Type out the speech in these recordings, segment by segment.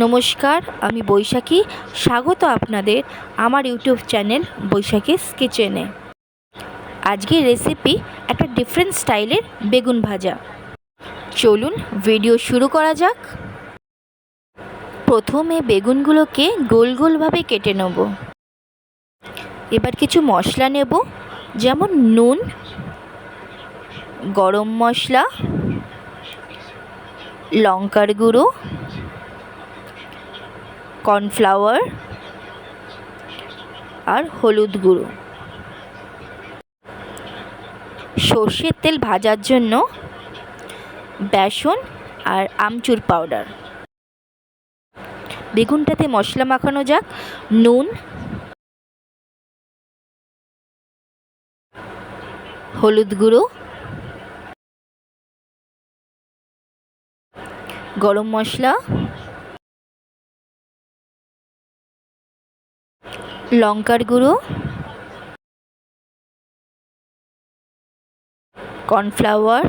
নমস্কার, আমি বৈশাখী। স্বাগত আপনাদের আমার ইউটিউব চ্যানেল বৈশাখীস কিচেনে। আজকের রেসিপি একটা ডিফারেন্ট স্টাইলের বেগুন ভাজা। চলুন ভিডিও শুরু করা যাক। প্রথমে বেগুনগুলোকে গোল গোলভাবে কেটে নেব। এবার কিছু মশলা নেব, যেমন নুন, গরম মশলা, লঙ্কার গুঁড়ো, কর্নফ্লাওয়ার আর হলুদ গুঁড়ো। সর্ষের তেল ভাজার জন্য বেসন আর আমচুর পাউডার। বেগুনটাতে মশলা মাখানো যাক। নুন, হলুদ গুঁড়ো, গরম মশলা, লঙ্কার গুঁড়ো, কর্নফ্লাওয়ার,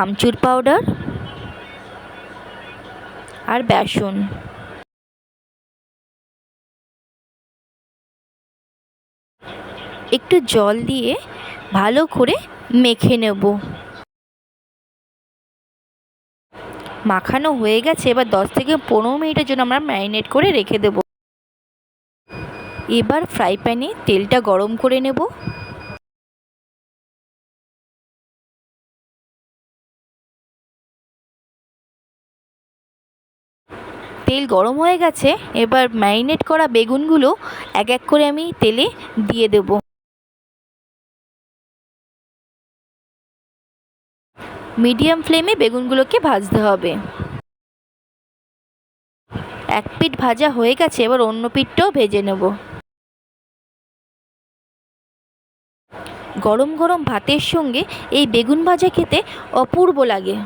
আমচুর পাউডার আর বেসন। একটু জল দিয়ে ভালো করে মেখে নেব। মাখানো হয়ে গেছে। এবার 10 থেকে 15 মিনিটের জন্য আমরা ম্যারিনেট করে রেখে দেব। এবার ফ্রাই প্যানে তেলটা গরম করে নেব। তেল গরম হয়ে গেছে। এবার ম্যারিনেট করা বেগুনগুলো এক এক করে আমি তেলে দিয়ে দেব। মিডিয়াম ফ্লেমে বেগুনগুলোকে ভাজতে হবে। এক পিঠ ভাজা হয়ে গেছে। এবার অন্য পিঠটাও ভেজে নেব। গরম গরম ভাতের সঙ্গে এই বেগুন ভাজা খেতে অপূর্ব লাগে।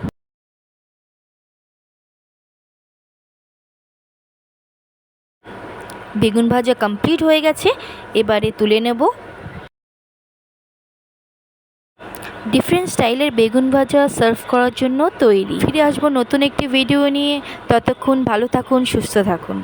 বেগুন ভাজা কমপ্লিট হয়ে গেছে। এবারে তুলে নেব। ডিফারেন্ট স্টাইলের বেগুন ভাজা সার্ভ করার জন্য তৈরি। ফিরে আসবো নতুন একটি ভিডিও নিয়ে। ততক্ষণ ভালো থাকুন, সুস্থ থাকুন।